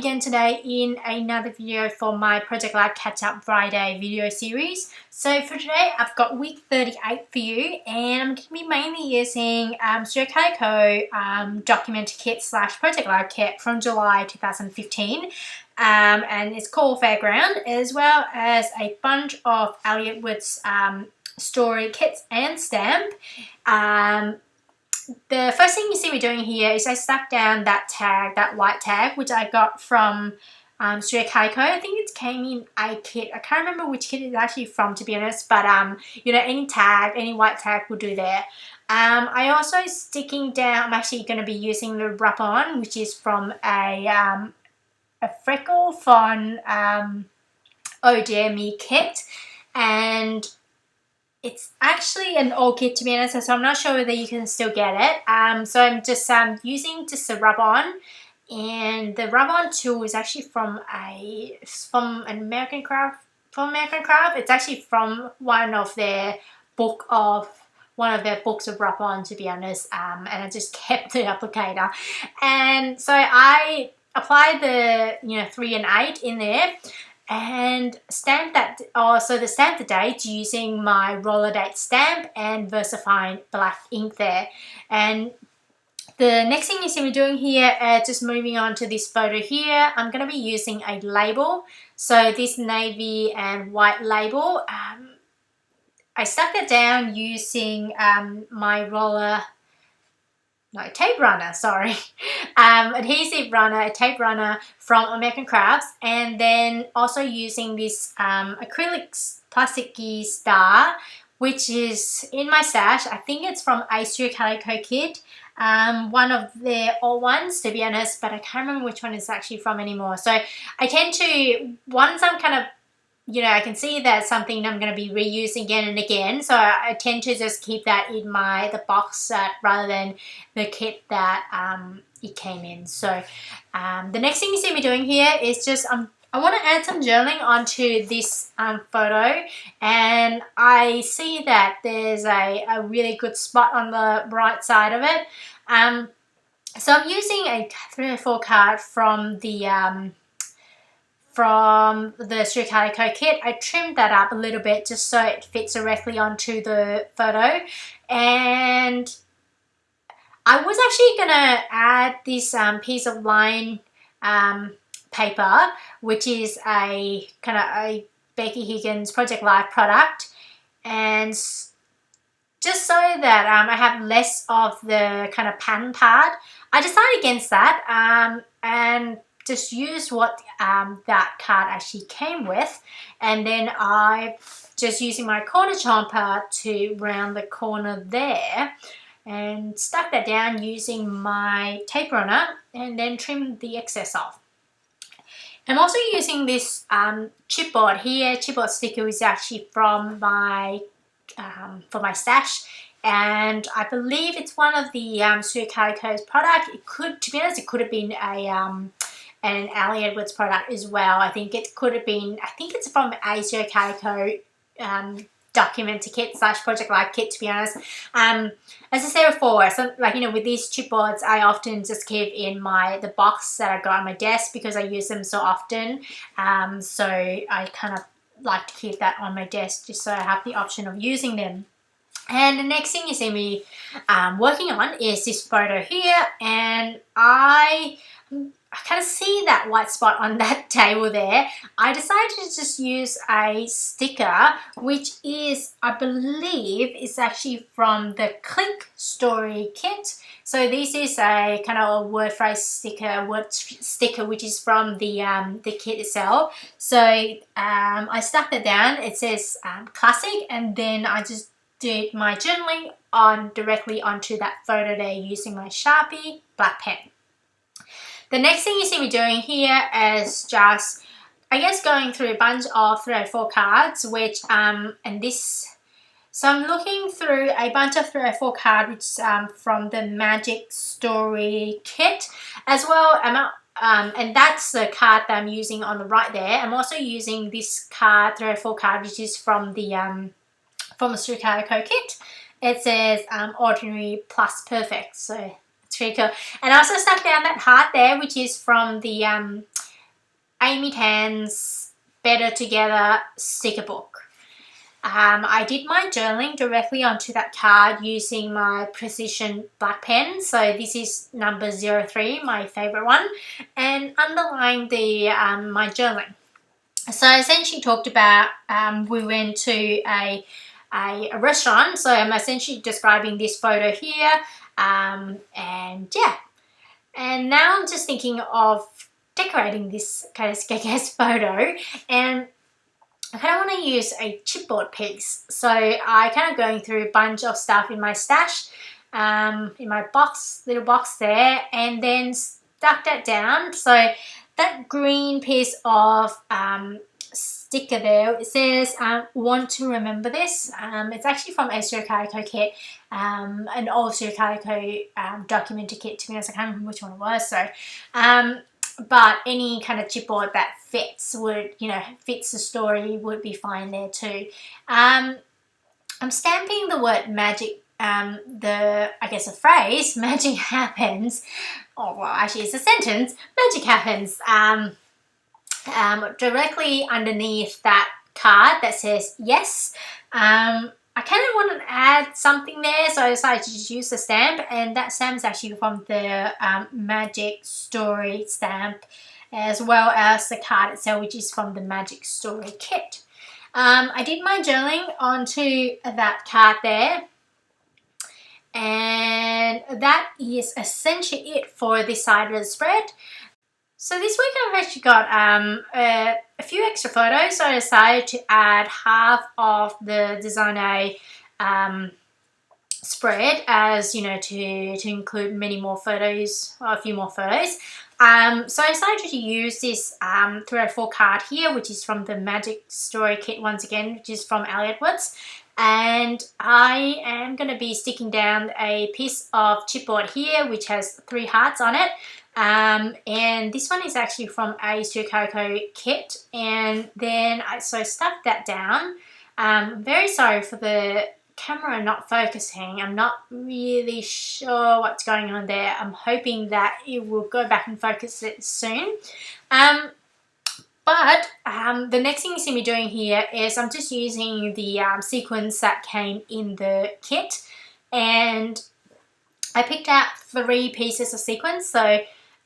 again today in another video for my Project Live Catch Up Friday video series. So for today I've got week 38 for you, and I'm going to be mainly using Calico Document Kit / Project Live Kit from July 2015. And it's called Fairground, as well as a bunch of Elliott Wood's story kits and stamp. The first thing you see me doing here is I stuck down that tag, that white tag, which I got from Calico. I think it came in a kit. I can't remember which kit it's actually from, to be honest, but you know, any tag, any white tag will do there. I also sticking down, I'm actually going to be using the rub-on, which is from a Freckle Fun Oh Dear Me kit, and it's actually an old kit, to be honest, so I'm not sure whether you can still get it. So I'm just using just a rub-on, and the rub-on tool is actually from an American Craft. It's actually from one of their books of rub-on, to be honest. And I just kept the applicator, and so I applied the 3 and 8 in there. And stamp that, so stamp the date using my roller date stamp and VersaFine black ink there. And the next thing you see me doing here, just moving on to this photo here, I'm going to be using a label. So this navy and white label, I stuck that down using my tape runner, sorry. Adhesive runner, a tape runner from American Crafts, and then also using this acrylic plasticky star, which is in my stash. I think it's from a Calico kit, one of their old ones, to be honest, but I can't remember which one it's actually from anymore. So I tend to, once I'm kind of, I can see that's something I'm going to be reusing again and again, so I tend to just keep that in the box set rather than the kit that it came in. So the next thing you see me doing here is just I want to add some journaling onto this photo, and I see that there's a really good spot on the right side of it. So I'm using a 304 card from the Calico kit. I trimmed that up a little bit just so it fits directly onto the photo, and I was actually gonna add this piece of line paper, which is a kind of a Becky Higgins Project Live product, and just so that I have less of the kind of pattern part, I decided against that and just use what that card actually came with, and then I just using my corner chomper to round the corner there and stuck that down using my tape runner and then trim the excess off. I'm also using this chipboard here. Chipboard sticker is actually from my stash, and I believe it's one of the Calico's product. It could, to be honest, it could have been an Elliott Wood's product as well. I think it could have been, I think it's from a Calico Documenter Kit / Project Live Kit, to be honest. As I said before, so with these chipboards, I often just keep in the box that I got on my desk because I use them so often. So I kind of like to keep that on my desk just so I have the option of using them. And the next thing you see me working on is this photo here, and I kind of see that white spot on that table there. I decided to just use a sticker, which is, I believe, is actually from the Click Story kit. So this is a kind of a word sticker, which is from the kit itself. So I stuck that down. It says classic, and then I just did my journaling directly onto that photo there using my Sharpie black pen. The next thing you see me doing here is just, I guess, going through a bunch of 304 cards, which, so I'm looking through a bunch of 304 cards, which from the Magic Story kit, as well, and that's the card that I'm using on the right there. I'm also using this card, 304 card, which is from the Calico kit. It says Ordinary plus Perfect, so it's pretty cool. And I also stuck down that heart there, which is from the Amy Tan's Better Together sticker book. I did my journaling directly onto that card using my precision black pen. So this is number 03, my favorite one, and underlined the my journaling. So I essentially talked about we went to a restaurant. So I'm essentially describing this photo here, and yeah. And now I'm just thinking of decorating this kind of sketch photo, and I kind of want to use a chipboard piece. So I kind of going through a bunch of stuff in my stash, in my little box there, and then stuck that down. So that green piece of sticker there, it says want to remember this. It's actually from a Calico kit, an old Calico documenter kit, to be honest. I can't remember which one it was. So but any kind of chipboard that fits fits the story would be fine there too. I'm stamping the word magic, a phrase, magic happens, oh well, actually it's a sentence, magic happens, directly underneath that card that says yes. I kind of want to add something there, so I decided to just use the stamp, and that stamp is actually from the Magic Story stamp, as well as the card itself, which is from the Magic Story kit. I did my journaling onto that card there, and that is essentially it for this side of the spread. So this week I've actually got a few extra photos, so I decided to add half of the Design A spread, as to include many more photos, or a few more photos. So I decided to use this 304 card here, which is from the Magic Story kit once again, which is from Elliott Woods. And I am going to be sticking down a piece of chipboard here, which has 3 hearts on it. And this one is actually from a Calico kit, and then I stuck that down. Very sorry for the camera not focusing. I'm not really sure what's going on there. I'm hoping that it will go back and focus it soon. But the next thing you see me doing here is I'm just using the sequins that came in the kit, and I picked out 3 pieces of sequins,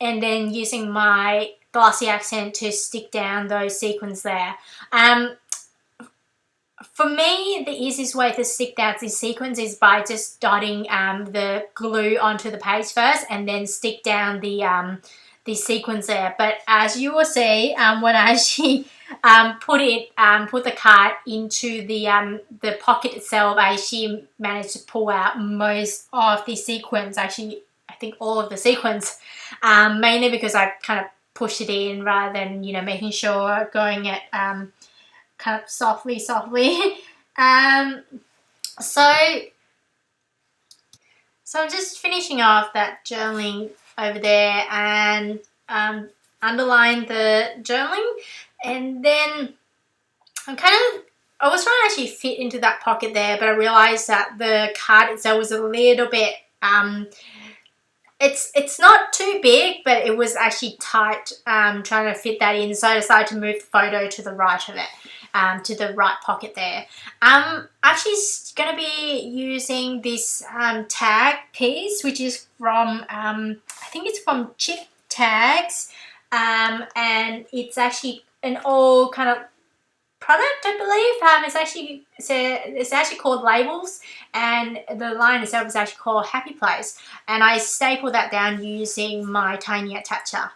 and then using my glossy accent to stick down those sequins there. For me, the easiest way to stick down these sequins is by just dotting the glue onto the page first, and then stick down the sequins there. But as you will see, when I actually put the card into the pocket itself, I actually managed to pull out most of the sequins. Actually, I think all of the sequins, mainly because I kind of pushed it in rather than making sure going it kind of softly. So I'm just finishing off that journaling over there, and underline the journaling, and then I was trying to actually fit into that pocket there, but I realized that the card itself was a little bit it's not too big, but it was actually tight, trying to fit that in, so I decided to move the photo to the right of it, to the right pocket there. I'm actually going to be using this tag piece, which is from, I think it's from Chip Tags, and it's actually an old kind of product, I believe. It's actually called Labels, and the line itself is actually called Happy Place, and I stapled that down using my tiny attacher.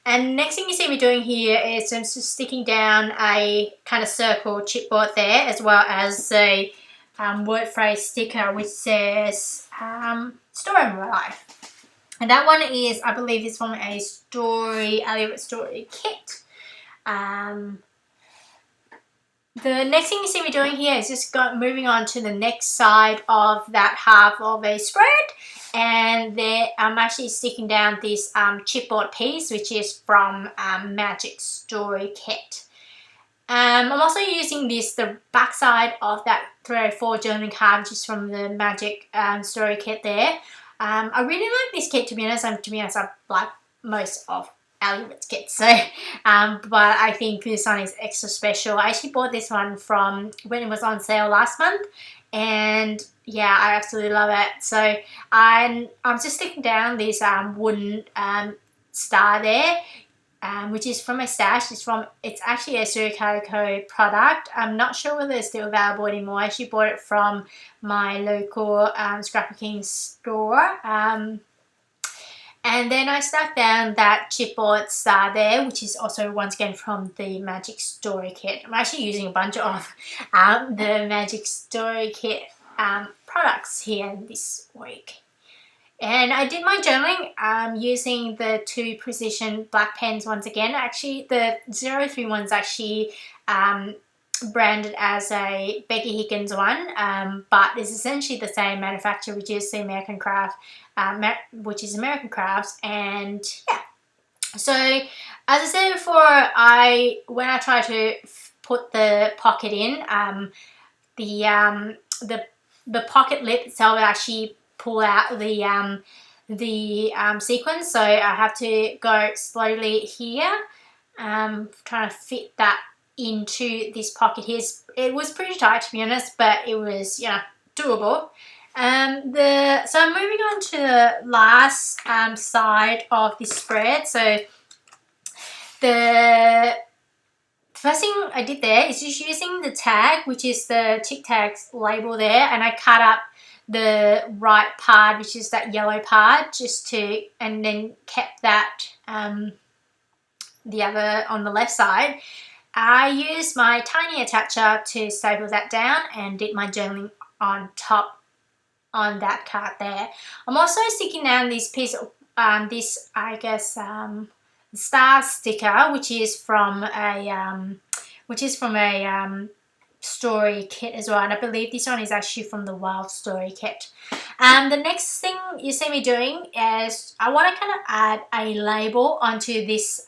And next thing you see me doing here is I'm just sticking down a kind of circle chipboard there, as well as a word phrase sticker which says Story of My Life, and that one is, I believe, is from a Elliott Story kit. The next thing you see me doing here is just moving on to the next side of that half of a spread, and then I'm actually sticking down this chipboard piece, which is from Magic Story kit. I'm also using the back side of that 304 journaling card, which is from the Magic Story kit there. I really like this kit, to be honest. I like most of Hollywood kit. So, but I think this one is extra special. I actually bought this one from when it was on sale last month, and yeah, I absolutely love it. So I'm just sticking down this wooden star there, which is from my stash. It's actually a Calico product. I'm not sure whether it's still available anymore. I actually bought it from my local scrapbooking store. And then I stuck down that chipboard star there, which is also once again from the Magic Story Kit. I'm actually using a bunch of the Magic Story Kit products here this week. And I did my journaling using the 2 Precision black pens once again. Actually, the 03 one's actually branded as a Becky Higgins one, but it's essentially the same manufacturer, which is the American Craft, which is American Crafts. And yeah, so as I said before, when I try to put the pocket in, the pocket lip itself actually pull out the sequins, so I have to go slowly here, trying to fit that into this pocket here. It was pretty tight, to be honest, but it was, you know, doable. So I'm moving on to the last side of this spread. So the first thing I did there is just using the tag, which is the Tic Tacs label there, and I cut up the right part, which is that yellow part, and then kept that the other on the left side. I used my tiny attacher to staple that down and did my journaling on top on that card there. I'm also sticking down this piece of star sticker, which is from a story kit as well, and I believe this one is actually from the Wild Story kit. The next thing you see me doing is I want to kind of add a label onto this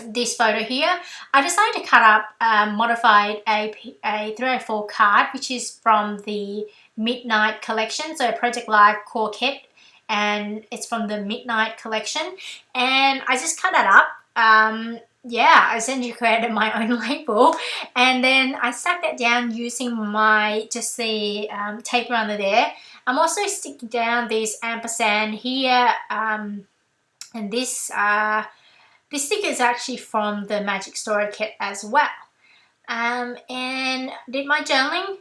this photo here. I decided to cut up modified a 304 card, which is from the Midnight collection, so Project Live core kit, and it's from the Midnight collection, and I just cut it up. Yeah, I essentially created my own label, and then I stuck that down using the tape runner there. I'm also sticking down this ampersand here, and this sticker is actually from the Magic Story Kit as well. And did my journaling.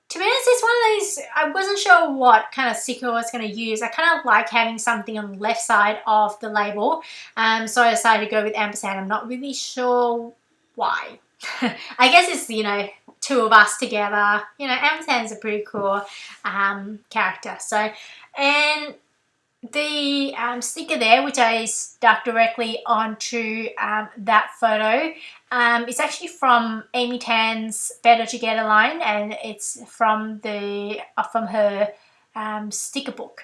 To be honest, it's one of these, I wasn't sure what kind of sticker I was going to use. I kind of like having something on the left side of the label, so I decided to go with ampersand. I'm not really sure why. I guess it's, you know, 2 of us together. You know, ampersand's a pretty cool character. So, and the sticker there, which I stuck directly onto that photo, it's actually from Amy Tan's Better Together line, and it's from her sticker book.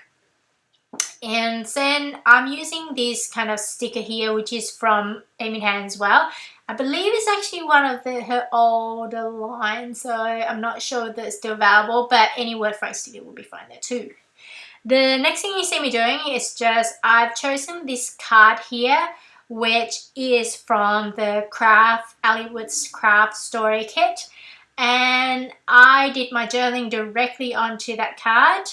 And then I'm using this kind of sticker here, which is from Amy Tan as well. I believe it's actually one of her older lines, so I'm not sure that it's still available, but any word phrase sticker will be fine there too. The next thing you see me doing is I've chosen this card here, which is from the Hollywood's Craft Story Kit, and I did my journaling directly onto that card.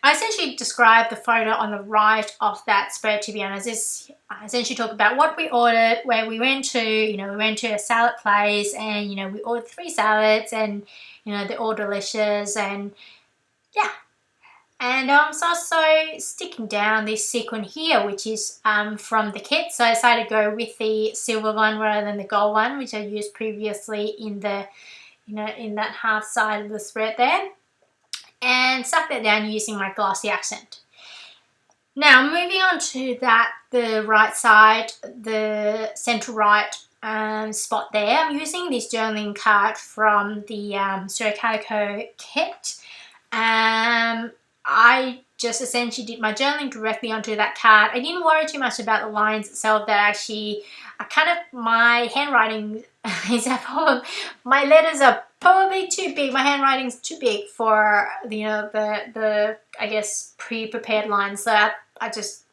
I essentially described the photo on the right of that spread, to be honest. I essentially talk about what we ordered, where we went to. You know, we went to a salad place, and, you know, we ordered 3 salads, and, you know, they're all delicious, and yeah. And I'm also sticking down this sequin here, which is from the kit. So I decided to go with the silver one rather than the gold one, which I used previously in the, you know, in that half side of the spread there. And stuck that down using my glossy accent. Now moving on to the right side, the center right spot there. I'm using this journaling card from the Calico kit. I just essentially did my journaling directly onto that card. I didn't worry too much about the lines itself. That actually, my handwriting is my letters are probably too big. My handwriting's too big for, you know, the I guess pre-prepared lines. So I just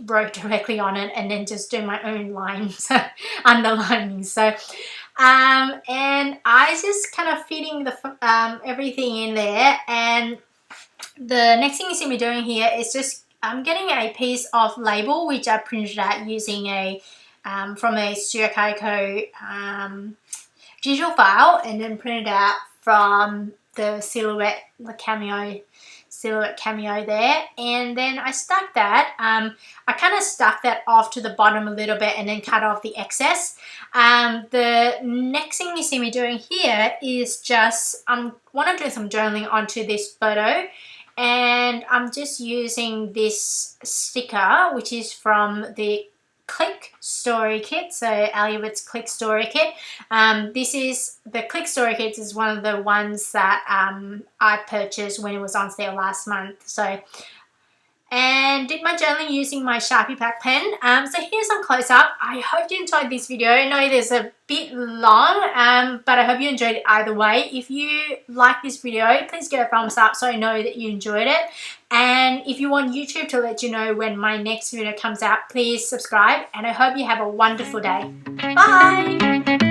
wrote directly on it and then just do my own lines, underlining. So and I just kind of fitting the everything in there. And the next thing you see me doing here is just I'm getting a piece of label which I printed out using a from a Studio Calico digital file, and then printed out from the silhouette, the silhouette cameo there. And then I stuck that, I kind of stuck that off to the bottom a little bit and then cut off the excess. The next thing you see me doing here is just want to do some journaling onto this photo, and I'm just using this sticker which is from the Click Story Kit, so Aluet's Click Story Kit. This is the Click Story Kit is one of the ones that I purchased when it was on sale last month. So, and did my journaling using my Sharpie Pack pen. So here's some close up. I hope you enjoyed this video. I know there's a bit long, but I hope you enjoyed it either way. If you like this video, please give it a thumbs up so I know that you enjoyed it. And if you want YouTube to let you know when my next video comes out, please subscribe. And I hope you have a wonderful day. Bye!